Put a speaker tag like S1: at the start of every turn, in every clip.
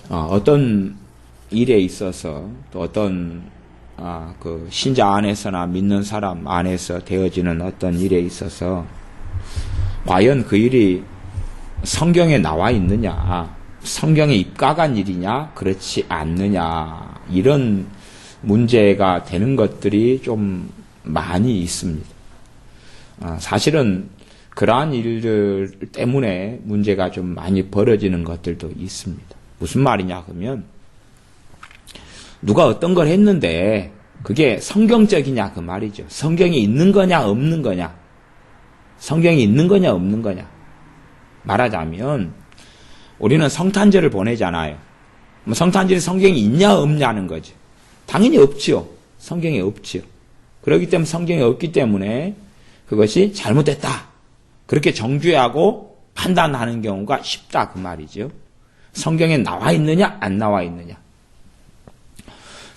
S1: 어떤 일에 있어서 또 어떤 그 신자 안에서나 믿는 사람 안에서 되어지는 어떤 일에 있어서 과연 그 일이 성경에 나와 있느냐, 성경에 입각한 일이냐, 그렇지 않느냐, 이런 문제가 되는 것들이 좀 많이 있습니다. 사실은 그러한 일들 때문에 문제가 좀 많이 벌어지는 것들도 있습니다. 무슨 말이냐 그러면 누가 어떤 걸 했는데 그게 성경적이냐 그 말이죠. 성경에 있는 거냐 없는 거냐. 성경에 있는 거냐 없는 거냐. 말하자면 우리는 성탄절을 보내잖아요. 성탄절이 성경에 있냐 없냐는 거죠. 당연히 없지요. 성경에 없지요. 그렇기 때문에 성경에 없기 때문에 그것이 잘못됐다. 그렇게 정죄하고 판단하는 경우가 쉽다 그 말이죠. 성경에 나와 있느냐 안 나와 있느냐.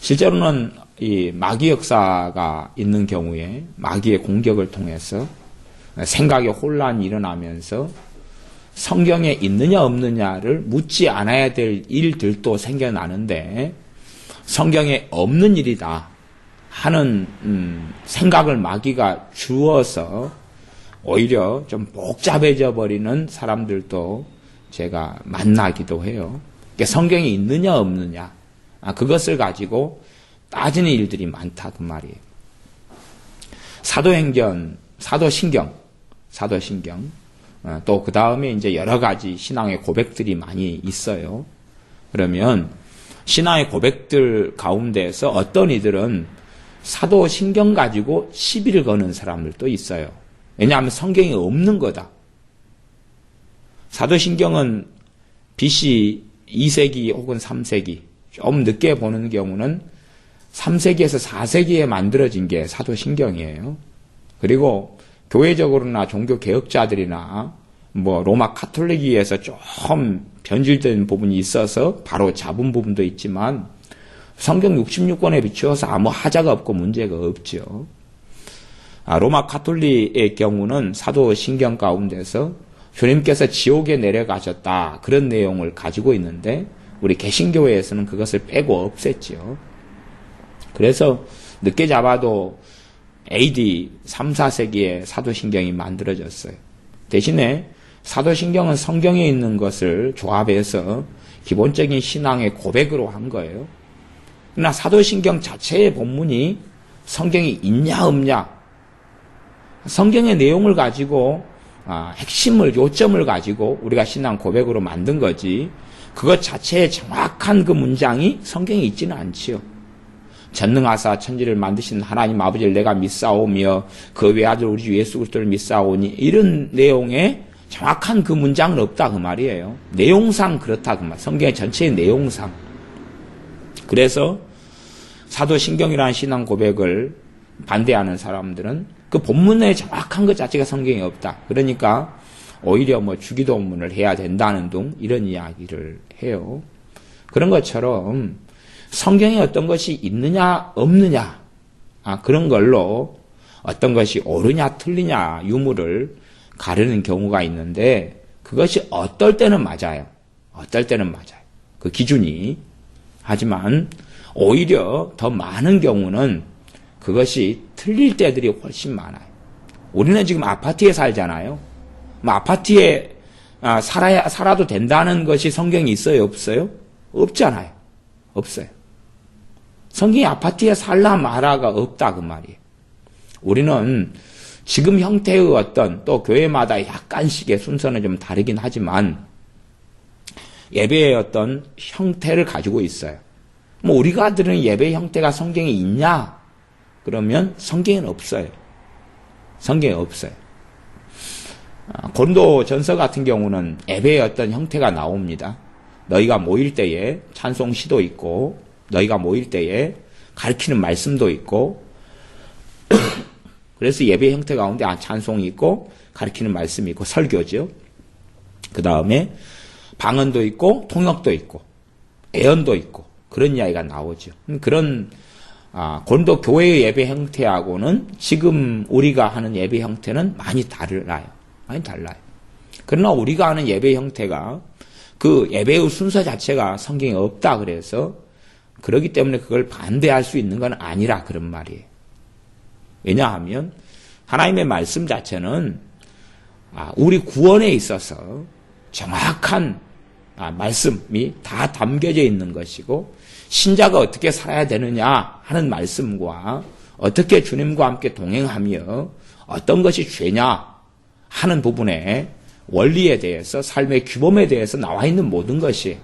S1: 실제로는 이 마귀 역사가 있는 경우에 마귀의 공격을 통해서 생각의 혼란이 일어나면서 성경에 있느냐 없느냐를 묻지 않아야 될 일들도 생겨나는데 성경에 없는 일이다 하는 생각을 마귀가 주어서 오히려 좀 복잡해져 버리는 사람들도 제가 만나기도 해요. 그러니까 성경에 있느냐 없느냐 그것을 가지고 따지는 일들이 많다 그 말이에요. 사도행전, 사도신경 또 그 다음에 이제 여러 가지 신앙의 고백들이 많이 있어요. 그러면 신앙의 고백들 가운데서 어떤 이들은 사도신경 가지고 시비를 거는 사람들도 있어요. 왜냐하면 성경이 없는 거다. 사도신경은 BC 2세기 혹은 3세기, 좀 늦게 보는 경우는 3세기에서 4세기에 만들어진 게 사도신경이에요. 그리고 교회적으로나 종교개혁자들이나 로마 카톨릭에서 좀 변질된 부분이 있어서 바로 잡은 부분도 있지만 성경 66권에 비추어서 아무 하자가 없고 문제가 없죠. 로마 카톨릭의 경우는 사도신경 가운데서 주님께서 지옥에 내려가셨다 그런 내용을 가지고 있는데 우리 개신교회에서는 그것을 빼고 없앴죠. 그래서 늦게 잡아도 AD 3, 4세기에 사도신경이 만들어졌어요. 대신에 사도신경은 성경에 있는 것을 조합해서 기본적인 신앙의 고백으로 한 거예요. 그러나 사도신경 자체의 본문이 성경이 있냐 없냐, 성경의 내용을 가지고 핵심을, 요점을 가지고 우리가 신앙 고백으로 만든 거지 그것 자체의 정확한 그 문장이 성경에 있지는 않지요. 전능하사 천지를 만드신 하나님 아버지를 내가 믿사오며 그 외아들 우리 주 예수 그리스도를 믿사오니 이런 내용에 정확한 그 문장은 없다 그 말이에요. 내용상 그렇다 그 말. 성경의 전체의 내용상. 그래서 사도신경이라는 신앙 고백을 반대하는 사람들은 그 본문의 정확한 것 자체가 성경에 없다. 그러니까 오히려 주기도문을 해야 된다는 등 이런 이야기를 해요. 그런 것처럼 성경에 어떤 것이 있느냐 없느냐 그런 걸로 어떤 것이 옳으냐 틀리냐 유무를 가르는 경우가 있는데 그것이 어떨 때는 맞아요. 어떨 때는 맞아요. 그 기준이. 하지만 오히려 더 많은 경우는 그것이 틀릴 때들이 훨씬 많아요. 우리는 지금 아파트에 살잖아요. 아파트에 살아도 된다는 것이 성경에 있어요 없어요? 없잖아요. 없어요. 성경이 아파트에 살라 마라가 없다 그 말이에요. 우리는 지금 형태의 어떤 또 교회마다 약간씩의 순서는 좀 다르긴 하지만 예배의 어떤 형태를 가지고 있어요. 우리가 들은 예배 형태가 성경에 있냐? 그러면 성경에는 없어요. 성경에 없어요. 고린도전서 같은 경우는 예배의 어떤 형태가 나옵니다. 너희가 모일 때에 찬송 시도 있고 너희가 모일 때에 가르치는 말씀도 있고 그래서 예배 형태 가운데 찬송이 있고 가르치는 말씀이 있고 설교죠. 그 다음에 방언도 있고 통역도 있고 애언도 있고 그런 이야기가 나오죠. 그런 고린도 교회의 예배 형태하고는 지금 우리가 하는 예배 형태는 많이 달라요. 많이 달라요. 그러나 우리가 하는 예배 형태가 그 예배의 순서 자체가 성경에 없다 그래서 그렇기 때문에 그걸 반대할 수 있는 건 아니라 그런 말이에요. 왜냐하면 하나님의 말씀 자체는 우리 구원에 있어서 정확한 말씀이 다 담겨져 있는 것이고 신자가 어떻게 살아야 되느냐 하는 말씀과 어떻게 주님과 함께 동행하며 어떤 것이 죄냐 하는 부분에 원리에 대해서 삶의 규범에 대해서 나와 있는 모든 것이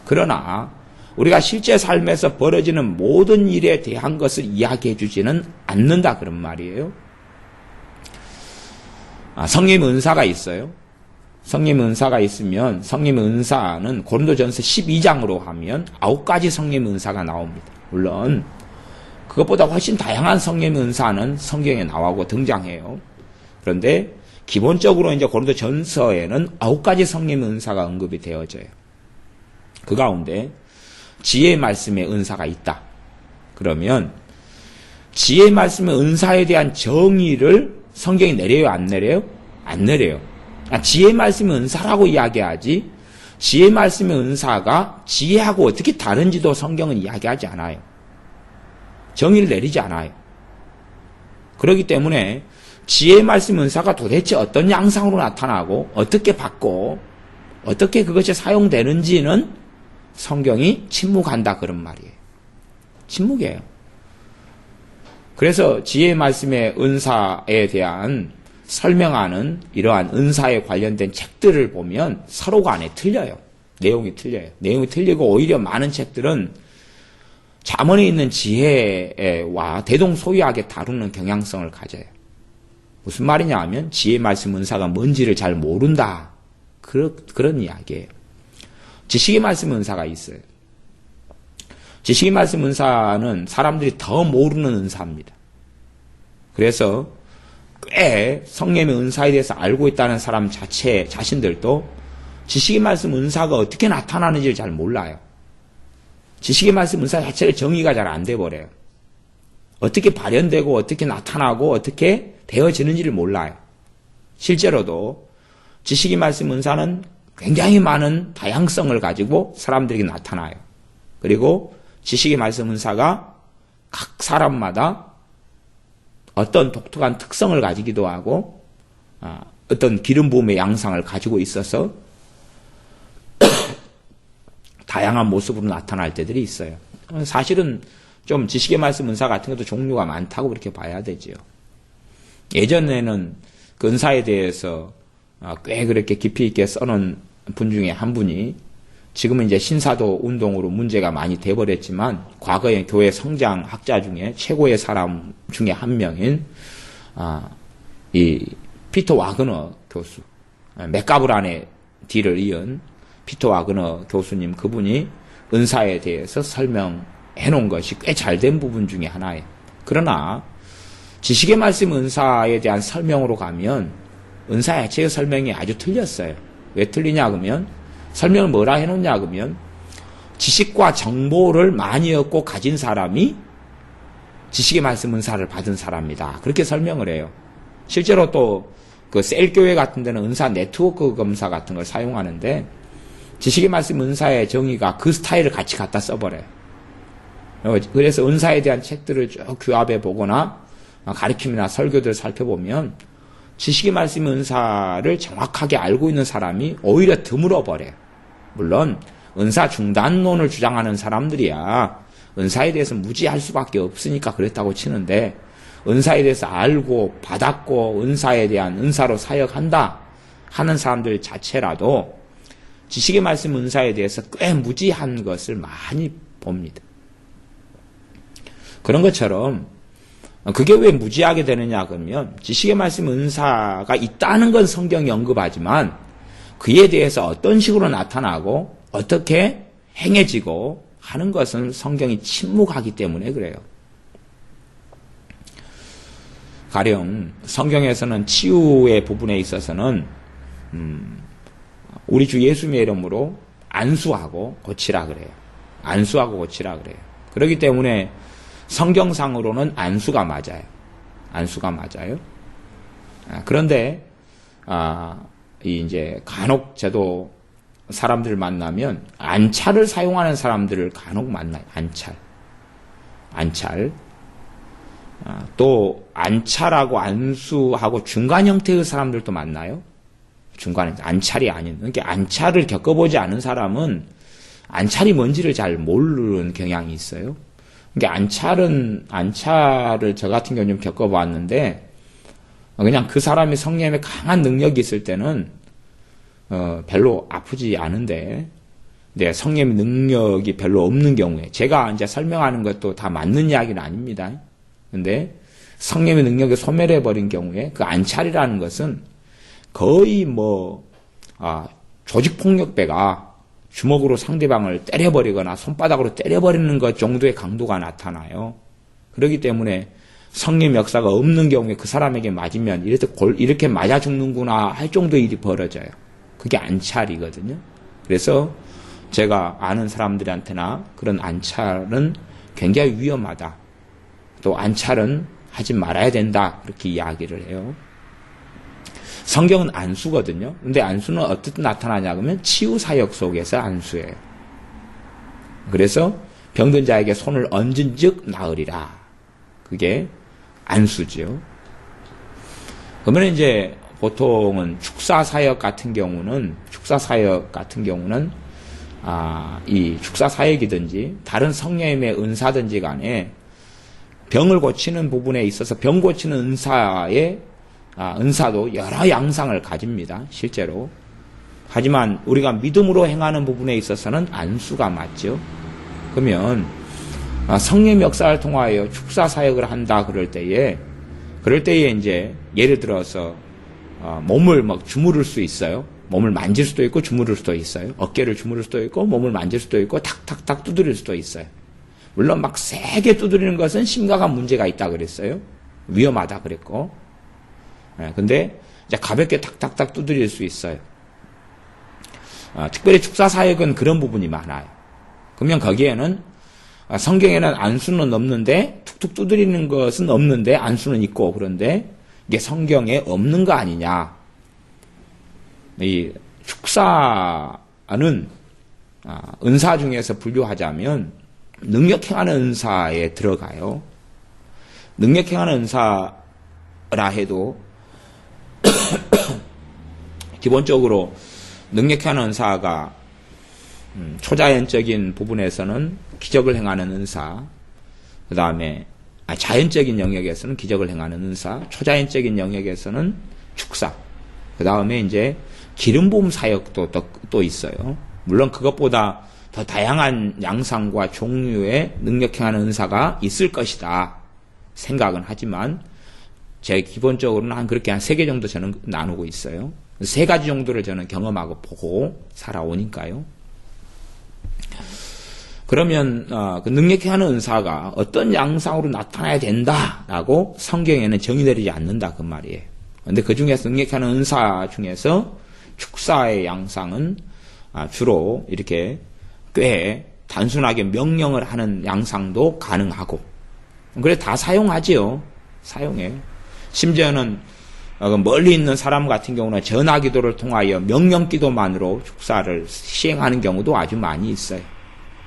S1: 그러나 우리가 실제 삶에서 벌어지는 모든 일에 대한 것을 이야기해 주지는 않는다 그런 말이에요. 성령 은사가 있어요. 성령 은사가 있으면 성령 은사는 고린도전서 12장으로 하면 9가지 성령 은사가 나옵니다. 물론 그것보다 훨씬 다양한 성령 은사는 성경에 나오고 등장해요. 그런데 기본적으로 이제 고린도전서에는 9가지 성령 은사가 언급이 되어져요. 그 가운데 지혜의 말씀의 은사가 있다. 그러면 지혜의 말씀의 은사에 대한 정의를 성경이 내려요, 안 내려요? 안 내려요. 지혜의 말씀의 은사라고 이야기하지 지혜의 말씀의 은사가 지혜하고 어떻게 다른지도 성경은 이야기하지 않아요. 정의를 내리지 않아요. 그렇기 때문에 지혜의 말씀 은사가 도대체 어떤 양상으로 나타나고 어떻게 받고 어떻게 그것이 사용되는지는 성경이 침묵한다 그런 말이에요. 침묵이에요. 그래서 지혜의 말씀의 은사에 대한 설명하는 이러한 은사에 관련된 책들을 보면 서로 간에 틀려요. 내용이 틀려요. 내용이 틀리고 오히려 많은 책들은 잠언에 있는 지혜와 대동소이하게 다루는 경향성을 가져요. 무슨 말이냐 하면 지혜의 말씀 은사가 뭔지를 잘 모른다. 그런 이야기예요. 지식의 말씀 은사가 있어요. 지식의 말씀 은사는 사람들이 더 모르는 은사입니다. 그래서 꽤 성령의 은사에 대해서 알고 있다는 사람 자신들도 지식의 말씀 은사가 어떻게 나타나는지를 잘 몰라요. 지식의 말씀 은사 자체의 정의가 잘 안 돼버려요. 어떻게 발현되고 어떻게 나타나고 어떻게 되어지는지를 몰라요. 실제로도 지식의 말씀 은사는 굉장히 많은 다양성을 가지고 사람들에게 나타나요. 그리고 지식의 말씀 은사가 각 사람마다 어떤 독특한 특성을 가지기도 하고 어떤 기름 부음의 양상을 가지고 있어서 다양한 모습으로 나타날 때들이 있어요. 사실은 좀 지식의 말씀 은사 같은 것도 종류가 많다고 그렇게 봐야 되지요. 예전에는 그 은사에 대해서 꽤 그렇게 깊이 있게 써놓은 분 중에 한 분이 지금은 이제 신사도 운동으로 문제가 많이 돼버렸지만 과거의 교회 성장학자 중에 최고의 사람 중에 한 명인 이 피터 와그너 교수, 맥가브란의 뒤를 이은 피터 와그너 교수님 그분이 은사에 대해서 설명해 놓은 것이 꽤 잘된 부분 중에 하나예요. 그러나 지식의 말씀 은사에 대한 설명으로 가면 은사 자체의 설명이 아주 틀렸어요. 왜 틀리냐 그러면 설명을 뭐라 해놓냐 그러면 지식과 정보를 많이 얻고 가진 사람이 지식의 말씀 은사를 받은 사람이다. 그렇게 설명을 해요. 실제로 또 그 셀교회 같은 데는 은사 네트워크 검사 같은 걸 사용하는데 지식의 말씀 은사의 정의가 그 스타일을 같이 갖다 써버려요. 그래서 은사에 대한 책들을 쭉 규합해 보거나 가르침이나 설교들을 살펴보면 지식의 말씀 은사를 정확하게 알고 있는 사람이 오히려 드물어버려요. 물론 은사 중단론을 주장하는 사람들이야 은사에 대해서 무지할 수밖에 없으니까 그랬다고 치는데 은사에 대해서 알고 받았고 은사에 대한 은사로 사역한다 하는 사람들 자체라도 지식의 말씀 은사에 대해서 꽤 무지한 것을 많이 봅니다. 그런 것처럼 그게 왜 무지하게 되느냐 그러면 지식의 말씀 은사가 있다는 건 성경이 언급하지만 그에 대해서 어떤 식으로 나타나고 어떻게 행해지고 하는 것은 성경이 침묵하기 때문에 그래요. 가령 성경에서는 치유의 부분에 있어서는 우리 주 예수님의 이름으로 안수하고 고치라 그래요. 안수하고 고치라 그래요. 그렇기 때문에 성경상으로는 안수가 맞아요. 안수가 맞아요. 그런데 이제 간혹 저도 사람들을 만나면 안찰을 사용하는 사람들을 간혹 만나요. 안찰. 또 안찰하고 안수하고 중간 형태의 사람들도 만나요. 중간에 안찰이 아닌. 그러니까 안찰을 겪어보지 않은 사람은 안찰이 뭔지를 잘 모르는 경향이 있어요. 그러니까 안찰을 저 같은 경우는 좀 겪어봤는데 그냥 그 사람이 성령에 강한 능력이 있을 때는 별로 아프지 않은데, 성령의 능력이 별로 없는 경우에, 제가 이제 설명하는 것도 다 맞는 이야기는 아닙니다. 근데 성령의 능력이 소멸해버린 경우에 그 안찰이라는 것은 거의 조직폭력배가 주먹으로 상대방을 때려버리거나 손바닥으로 때려버리는 것 정도의 강도가 나타나요. 그렇기 때문에 성령 역사가 없는 경우에 그 사람에게 맞으면 이렇게 맞아 죽는구나 할 정도의 일이 벌어져요. 그게 안찰이거든요. 그래서 제가 아는 사람들한테나 그런 안찰은 굉장히 위험하다. 또 안찰은 하지 말아야 된다. 그렇게 이야기를 해요. 성경은 안수거든요. 근데 안수는 어떻게 나타나냐 그러면 치유사역 속에서 안수예요. 그래서 병든 자에게 손을 얹은 즉 나으리라. 그게 안수죠. 그러면 이제 보통은 축사사역 같은 경우는 이 축사사역이든지 다른 성령의 은사든지 간에 병을 고치는 부분에 있어서 병 고치는 은사도 여러 양상을 가집니다. 실제로. 하지만 우리가 믿음으로 행하는 부분에 있어서는 안수가 맞죠. 그러면 성령 역사를 통하여 축사사역을 한다 그럴 때에 이제 예를 들어서 몸을 막 주무를 수 있어요. 몸을 만질 수도 있고 주무를 수도 있어요. 어깨를 주무를 수도 있고 몸을 만질 수도 있고 탁탁탁 두드릴 수도 있어요. 물론 막 세게 두드리는 것은 심각한 문제가 있다 그랬어요. 위험하다 그랬고. 근데 이제 가볍게 탁탁탁 두드릴 수 있어요. 특별히 축사사역은 그런 부분이 많아요. 그러면 거기에는 성경에는 안수는 없는데 툭툭 두드리는 것은 없는데 안수는 있고, 그런데 이게 성경에 없는 거 아니냐. 이 축사는 은사 중에서 분류하자면 능력행하는 은사에 들어가요. 능력행하는 은사라 해도 기본적으로 능력행하는 은사가 초자연적인 부분에서는 기적을 행하는 은사, 그 다음에 자연적인 영역에서는 기적을 행하는 은사, 초자연적인 영역에서는 축사, 그 다음에 이제 기름 부음 사역도 또 있어요. 물론 그것보다 더 다양한 양상과 종류의 능력행하는 은사가 있을 것이다 생각은 하지만 제 기본적으로는 그렇게 한 3개 정도 저는 나누고 있어요. 3가지 정도를 저는 경험하고 보고 살아오니까요. 그러면 그 능력행하는 은사가 어떤 양상으로 나타나야 된다라고 성경에는 정의 내리지 않는다 그 말이에요. 그런데 그 중에서 능력행하는 은사 중에서 축사의 양상은 주로 이렇게 꽤 단순하게 명령을 하는 양상도 가능하고, 그래 다 사용하지요. 사용해요. 심지어는 멀리 있는 사람 같은 경우는 전화기도를 통하여 명령기도만으로 축사를 시행하는 경우도 아주 많이 있어요.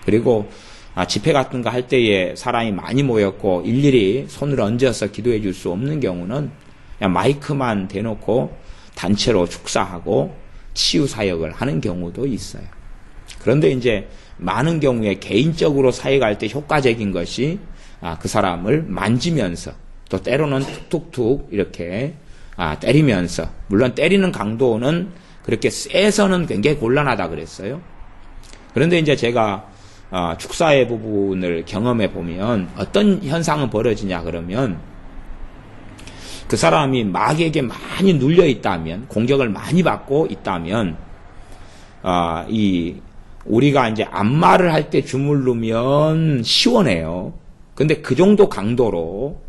S1: 그리고 집회 같은 거 할 때에 사람이 많이 모였고 일일이 손을 얹어서 기도해 줄 수 없는 경우는 그냥 마이크만 대놓고 단체로 축사하고 치유사역을 하는 경우도 있어요. 그런데 이제 많은 경우에 개인적으로 사역할 때 효과적인 것이 그 사람을 만지면서 또 때로는 툭툭툭 이렇게 때리면서, 물론 때리는 강도는 그렇게 세서는 굉장히 곤란하다 그랬어요. 그런데 이제 제가 축사의 부분을 경험해 보면 어떤 현상은 벌어지냐 그러면 그 사람이 마귀에게 많이 눌려 있다면, 공격을 많이 받고 있다면 우리가 이제 안마를 할 때 주물르면 시원해요. 근데 그 정도 강도로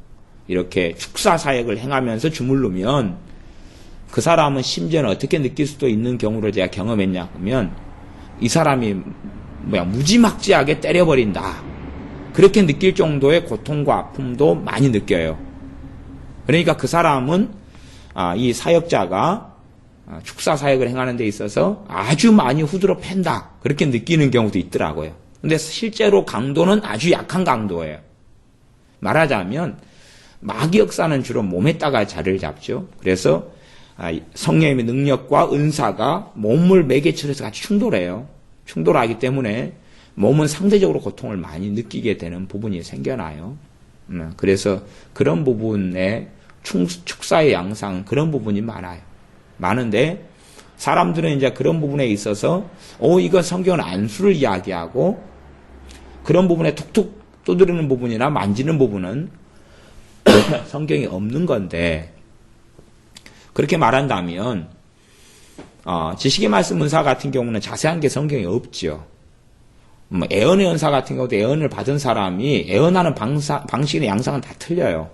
S1: 이렇게 축사 사역을 행하면서 주물르면 그 사람은 심지어는 어떻게 느낄 수도 있는 경우를 제가 경험했냐 하면 이 사람이 무지막지하게 때려버린다. 그렇게 느낄 정도의 고통과 아픔도 많이 느껴요. 그러니까 그 사람은 이 사역자가 축사 사역을 행하는 데 있어서 아주 많이 후드로 팬다. 그렇게 느끼는 경우도 있더라고요. 근데 실제로 강도는 아주 약한 강도예요. 말하자면 마귀 역사는 주로 몸에다가 자리를 잡죠. 그래서 성령의 능력과 은사가 몸을 매개체로 해서 같이 충돌해요. 충돌하기 때문에 몸은 상대적으로 고통을 많이 느끼게 되는 부분이 생겨나요. 그래서 그런 부분에 축사의 양상 그런 부분이 많아요. 많은데 사람들은 이제 그런 부분에 있어서 이건 성경은 안수를 이야기하고 그런 부분에 툭툭 두드리는 부분이나 만지는 부분은 성경이 없는 건데 그렇게 말한다면 지식의 말씀 은사 같은 경우는 자세한 게 성경에 없죠. 애언의 은사 같은 경우도 애언을 받은 사람이 애언하는 방식이나 양상은 다 틀려요.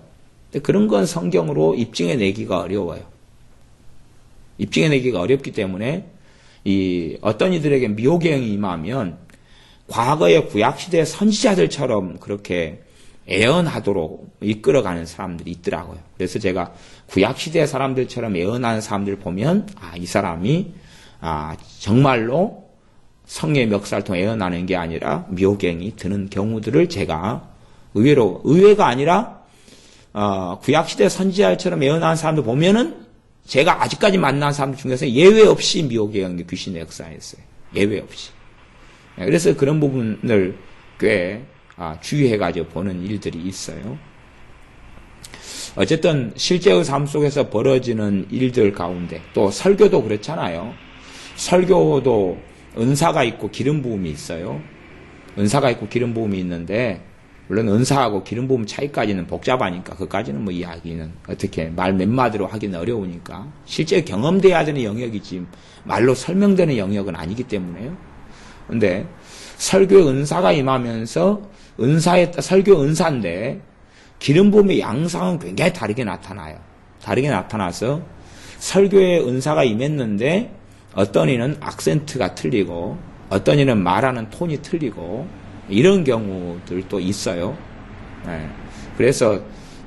S1: 근데 그런 건 성경으로 입증해내기가 어려워요. 입증해내기가 어렵기 때문에 어떤 이들에게 미혹행이 임하면 과거의 구약시대 선지자들처럼 그렇게 애언하도록 이끌어가는 사람들이 있더라고요. 그래서 제가 구약시대 사람들처럼 애언하는 사람들을 보면 이 사람이 정말로 성의 멱살 통해 애언하는 게 아니라 미혹행이 드는 경우들을 제가 의외가 아니라 구약시대 선지자처럼 애언하는 사람들 보면은 제가 아직까지 만난 사람들 중에서 예외 없이 미혹행이 귀신의 역사했어요. 예외 없이. 그래서 그런 부분을 꽤 주의해가지고 보는 일들이 있어요. 어쨌든 실제의 삶 속에서 벌어지는 일들 가운데 또 설교도 그렇잖아요. 설교도 은사가 있고 기름 부음이 있어요. 은사가 있고 기름 부음이 있는데 물론 은사하고 기름 부음 차이까지는 복잡하니까 그까지는 이야기는 어떻게 말 몇 마디로 하기는 어려우니까 실제 경험돼야 되는 영역이지 말로 설명되는 영역은 아니기 때문에요. 근데 설교 은사가 임하면서 설교 은사인데 기름 부음의 양상은 굉장히 다르게 나타나요. 다르게 나타나서 설교의 은사가 임했는데 어떤 이는 악센트가 틀리고 어떤 이는 말하는 톤이 틀리고 이런 경우들도 있어요. 그래서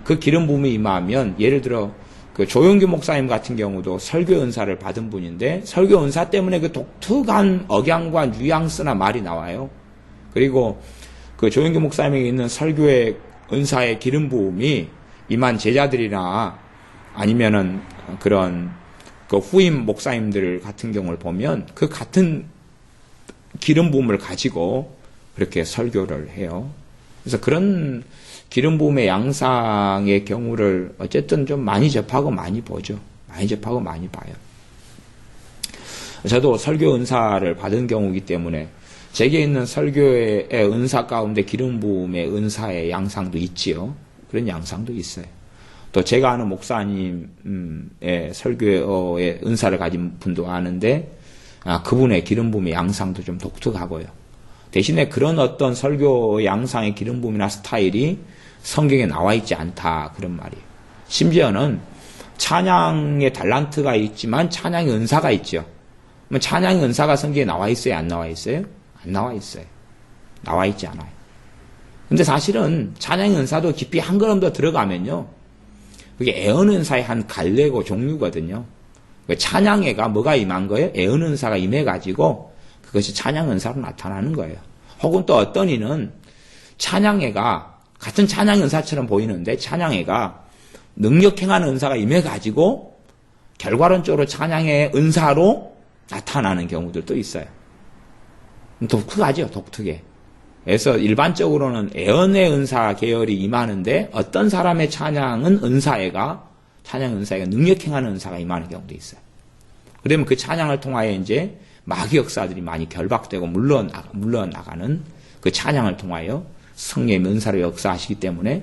S1: 그 기름 부음이 임하면 예를 들어 그 조용규 목사님 같은 경우도 설교 은사를 받은 분인데 설교 은사 때문에 그 독특한 억양과 뉘앙스나 말이 나와요. 그리고 그 조용규 목사님에게 있는 설교의 은사의 기름 부음이 임한 제자들이나 아니면은 그런 그 후임 목사님들 같은 경우를 보면 그 같은 기름 부음을 가지고 그렇게 설교를 해요. 그래서 그런 기름 부음의 양상의 경우를 어쨌든 좀 많이 접하고 많이 보죠. 많이 접하고 많이 봐요. 저도 설교 은사를 받은 경우이기 때문에 제게 있는 설교의 은사 가운데 기름 부음의 은사의 양상도 있지요. 그런 양상도 있어요. 또 제가 아는 목사님의 설교의 은사를 가진 분도 아는데 그분의 기름 부음의 양상도 좀 독특하고요. 대신에 그런 어떤 설교 양상의 기름 부음이나 스타일이 성경에 나와 있지 않다 그런 말이에요. 심지어는 찬양의 달란트가 있지만 찬양의 은사가 있죠. 찬양의 은사가 성경에 나와 있어요? 안 나와 있어요? 안 나와 있어요. 나와 있지 않아요. 근데 사실은 찬양의 은사도 깊이 한 걸음 더 들어가면요. 그게 애언 은사의 한 갈래고 종류거든요. 찬양회가 뭐가 임한 거예요? 애언 은사가 임해가지고 그것이 찬양 은사로 나타나는 거예요. 혹은 또 어떤 이는 찬양회가 같은 찬양 은사처럼 보이는데 찬양회가 능력 행하는 은사가 임해가지고 결과론적으로 찬양의 은사로 나타나는 경우들도 있어요. 독특하죠, 독특해. 그래서 일반적으로는 애언의 은사 계열이 임하는데 어떤 사람의 찬양 은사가 능력 행하는 은사가 임하는 경우도 있어요. 그러면 그 찬양을 통하여 이제 마귀 역사들이 많이 결박되고 물러나가는 그 찬양을 통하여 성령의 은사로 역사하시기 때문에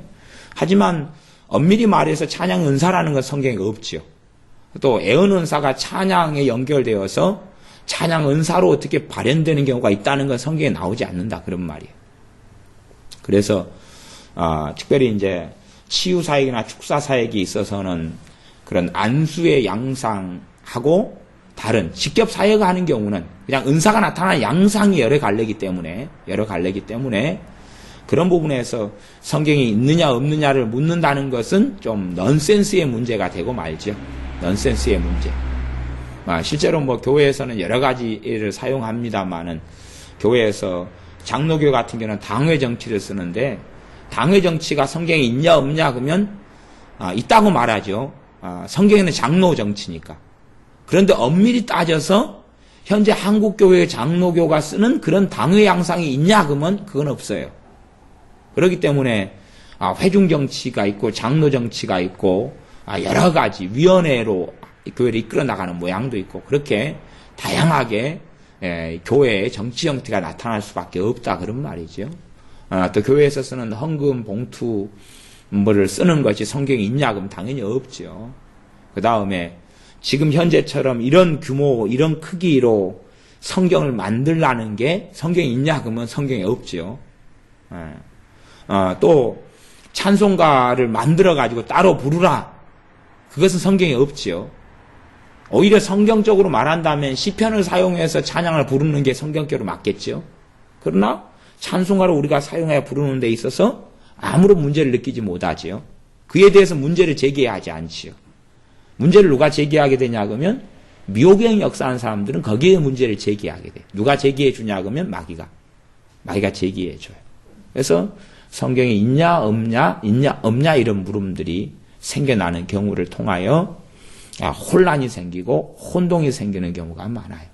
S1: 하지만 엄밀히 말해서 찬양 은사라는 건 성경에 없죠. 또 애언 은사가 찬양에 연결되어서 찬양 은사로 어떻게 발현되는 경우가 있다는 건 성경에 나오지 않는다 그런 말이에요. 그래서 특별히 이제 치유 사역이나 축사 사역이 있어서는 그런 안수의 양상하고 다른 직접 사역하는 경우는 그냥 은사가 나타나는 양상이 여러 갈래기 때문에 그런 부분에서 성경이 있느냐 없느냐를 묻는다는 것은 좀 넌센스의 문제가 되고 말죠. 넌센스의 문제. 실제로 뭐 교회에서는 여러 가지를 사용합니다만은 교회에서 장로교 같은 경우는 당회 정치를 쓰는데 당회 정치가 성경에 있냐 없냐 그러면 있다고 말하죠. 성경에는 장로 정치니까. 그런데 엄밀히 따져서 현재 한국교회 장로교가 쓰는 그런 당회 양상이 있냐 그러면 그건 없어요. 그렇기 때문에 회중 정치가 있고 장로 정치가 있고 여러 가지 위원회로 교회를 이끌어 나가는 모양도 있고 그렇게 다양하게 교회의 정치 형태가 나타날 수밖에 없다 그런 말이죠. 또 교회에서 쓰는 헌금 봉투 뭐를 쓰는 것이 성경에 있냐 그러면 당연히 없죠. 그 다음에 지금 현재처럼 이런 규모 이런 크기로 성경을 만들라는 게 성경에 있냐 그러면 성경에 없죠. 또 찬송가를 만들어 가지고 따로 부르라 그것은 성경에 없지요. 오히려 성경적으로 말한다면 시편을 사용해서 찬양을 부르는 게 성경적으로 맞겠죠. 그러나 찬송가를 우리가 사용해 부르는 데 있어서 아무런 문제를 느끼지 못하지요. 그에 대해서 문제를 제기하지 않지요. 문제를 누가 제기하게 되냐 그러면 미호경 역사하는 사람들은 거기에 문제를 제기하게 돼. 누가 제기해 주냐 그러면 마귀가 제기해 줘요. 그래서 성경에 있냐 없냐 이런 물음들이 생겨나는 경우를 통하여 혼란이 생기고 혼동이 생기는 경우가 많아요.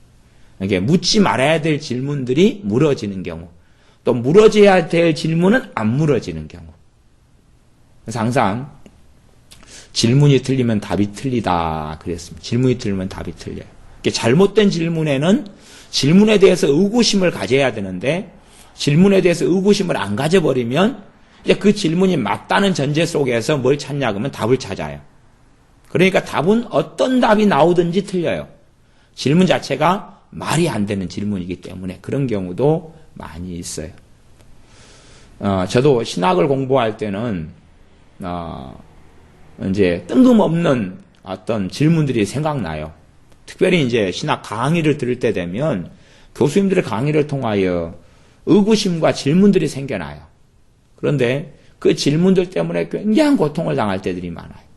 S1: 이게 묻지 말아야 될 질문들이 물어지는 경우, 또 물어져야 될 질문은 안 물어지는 경우. 그래서 항상 질문이 틀리면 답이 틀리다 그랬습니다. 질문이 틀리면 답이 틀려요. 잘못된 질문에는 질문에 대해서 의구심을 가져야 되는데 질문에 대해서 의구심을 안 가져버리면 이제 그 질문이 맞다는 전제 속에서 뭘 찾냐 그러면 답을 찾아요. 그러니까 답은 어떤 답이 나오든지 틀려요. 질문 자체가 말이 안 되는 질문이기 때문에 그런 경우도 많이 있어요. 저도 신학을 공부할 때는 이제 뜬금없는 어떤 질문들이 생각나요. 특별히 이제 신학 강의를 들을 때 되면 교수님들의 강의를 통하여 의구심과 질문들이 생겨나요. 그런데 그 질문들 때문에 굉장한 고통을 당할 때들이 많아요.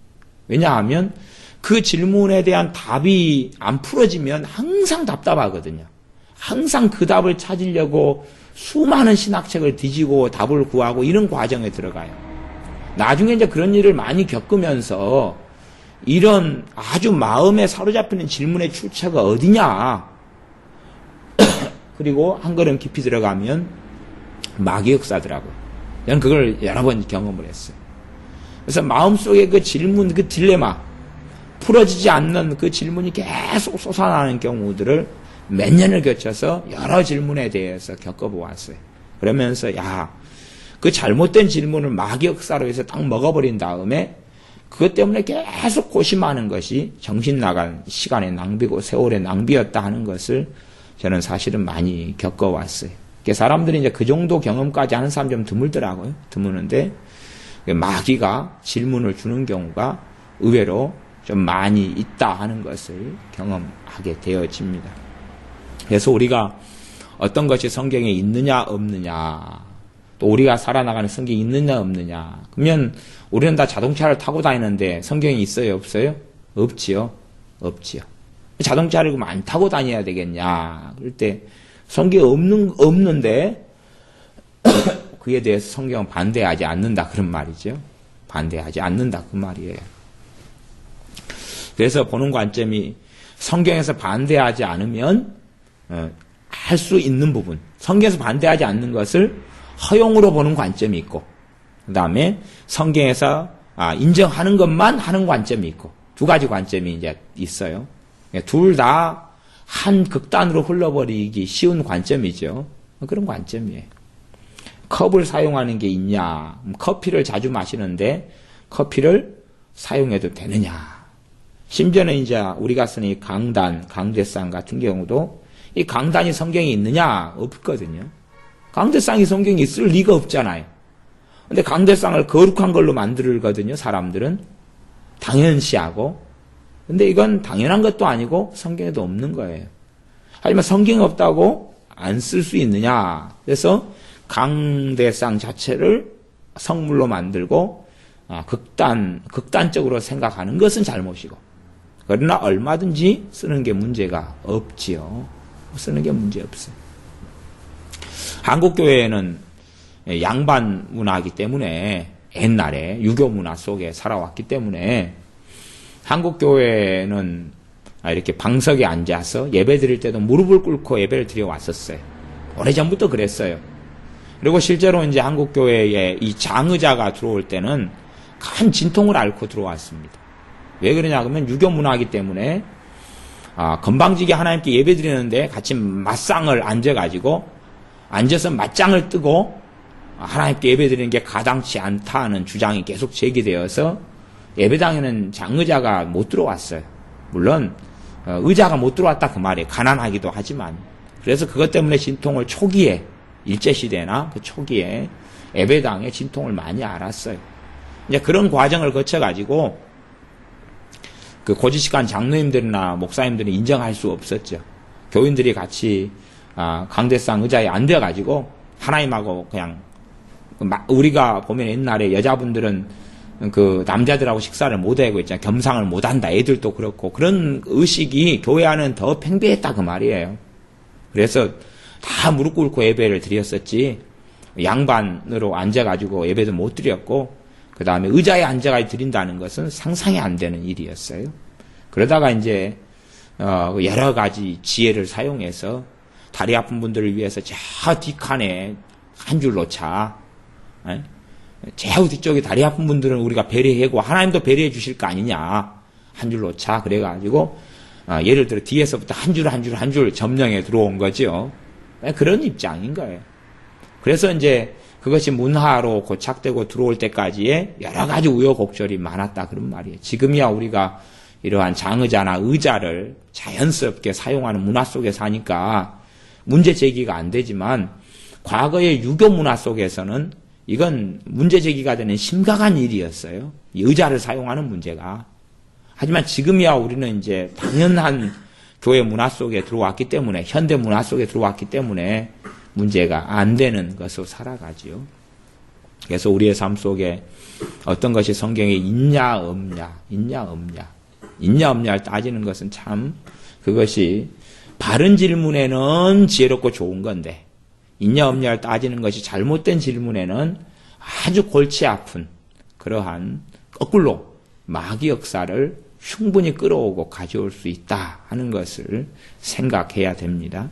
S1: 왜냐하면 그 질문에 대한 답이 안 풀어지면 항상 답답하거든요. 항상 그 답을 찾으려고 수많은 신학책을 뒤지고 답을 구하고 이런 과정에 들어가요. 나중에 이제 그런 일을 많이 겪으면서 이런 아주 마음에 사로잡히는 질문의 출처가 어디냐. 그리고 한 걸음 깊이 들어가면 마귀 역사더라고요. 저는 그걸 여러 번 경험을 했어요. 그래서 마음속에 그 질문, 그 딜레마, 풀어지지 않는 그 질문이 계속 솟아나는 경우들을 몇 년을 거쳐서 여러 질문에 대해서 겪어보았어요. 그러면서 그 잘못된 질문을 마귀 역사로 해서 딱 먹어버린 다음에 그것 때문에 계속 고심하는 것이 정신 나간 시간의 낭비고 세월의 낭비였다 하는 것을 저는 사실은 많이 겪어왔어요. 사람들이 이제 그 정도 경험까지 하는 사람 좀 드물더라고요. 드무는데 마귀가 질문을 주는 경우가 의외로 좀 많이 있다 하는 것을 경험하게 되어집니다. 그래서 우리가 어떤 것이 성경에 있느냐 없느냐, 또 우리가 살아나가는 성경이 있느냐 없느냐, 그러면 우리는 다 자동차를 타고 다니는데 성경이 있어요 없어요? 없지요. 자동차를 그럼 안 타고 다녀야 되겠냐, 그럴 때 성경이 없는데 그에 대해서 성경은 반대하지 않는다 그런 말이죠. 반대하지 않는다 그 말이에요. 그래서 보는 관점이 성경에서 반대하지 않으면 할 수 있는 부분, 성경에서 반대하지 않는 것을 허용으로 보는 관점이 있고, 그 다음에 성경에서 인정하는 것만 하는 관점이 있고, 두 가지 관점이 이제 있어요. 둘 다 한 극단으로 흘러버리기 쉬운 관점이죠. 그런 관점이에요. 컵을 사용하는 게 있냐, 커피를 자주 마시는데 커피를 사용해도 되느냐. 심지어는 이제 우리가 쓰는 이 강대상 같은 경우도 이 강단이 성경에 있느냐? 없거든요. 강대상이 성경에 있을 리가 없잖아요. 근데 강대상을 거룩한 걸로 만들거든요, 사람들은. 당연시하고. 근데 이건 당연한 것도 아니고 성경에도 없는 거예요. 하지만 성경에 없다고 안 쓸 수 있느냐? 그래서 강대상 자체를 성물로 만들고 극단적으로 생각하는 것은 잘못이고, 그러나 얼마든지 쓰는 게 문제가 없지요. 쓰는 게 문제 없어요. 한국 교회는 양반 문화이기 때문에 옛날에 유교 문화 속에 살아왔기 때문에 한국 교회는 이렇게 방석에 앉아서 예배 드릴 때도 무릎을 꿇고 예배를 드려 왔었어요. 오래전부터 그랬어요. 그리고 실제로 이제 한국 교회에 이 장의자가 들어올 때는 큰 진통을 앓고 들어왔습니다. 왜 그러냐 그러면 유교 문화이기 때문에 건방지게 하나님께 예배 드리는데 같이 맞상을 앉아가지고 앉아서 맞짱을 뜨고 하나님께 예배 드리는 게 가당치 않다는 주장이 계속 제기되어서 예배당에는 장의자가 못 들어왔어요. 물론 의자가 못 들어왔다 그 말이에요. 가난하기도 하지만. 그래서 그것 때문에 진통을 초기에 일제시대나 그 초기에 예배당에 진통을 많이 앓았어요. 이제 그런 과정을 거쳐가지고 그 고지식한 장로님들이나 목사님들이 인정할 수 없었죠. 교인들이 같이 강대상 의자에 앉아가지고 하나님하고 그냥 우리가 보면 옛날에 여자분들은 그 남자들하고 식사를 못하고 있잖아요. 겸상을 못한다. 애들도 그렇고 그런 의식이 교회 안은 더 팽배했다 그 말이에요. 그래서 다 무릎 꿇고 예배를 드렸었지 양반으로 앉아가지고 예배도 못 드렸고 그 다음에 의자에 앉아가지고 드린다는 것은 상상이 안 되는 일이었어요. 그러다가 이제 여러 가지 지혜를 사용해서 다리 아픈 분들을 위해서 저 뒷칸에 한 줄 놓자. 제우 뒤쪽에 다리 아픈 분들은 우리가 배려하고 하나님도 배려해 주실 거 아니냐. 한 줄 놓자. 그래가지고 예를 들어 뒤에서부터 한 줄 점령에 들어온 거죠. 그런 입장인 거예요. 그래서 이제 그것이 문화로 고착되고 들어올 때까지의 여러 가지 우여곡절이 많았다 그런 말이에요. 지금이야 우리가 이러한 장의자나 의자를 자연스럽게 사용하는 문화 속에 사니까 문제 제기가 안 되지만 과거의 유교 문화 속에서는 이건 문제 제기가 되는 심각한 일이었어요. 이 의자를 사용하는 문제가. 하지만 지금이야 우리는 이제 당연한 교회 문화 속에 들어왔기 때문에 현대 문화 속에 들어왔기 때문에 문제가 안 되는 것으로 살아가지요. 그래서 우리의 삶 속에 어떤 것이 성경에 있냐 없냐를 따지는 것은 참 그것이 바른 질문에는 지혜롭고 좋은 건데 있냐 없냐를 따지는 것이 잘못된 질문에는 아주 골치 아픈 그러한 거꾸로 마귀 역사를 충분히 끌어오고 가져올 수 있다 하는 것을 생각해야 됩니다.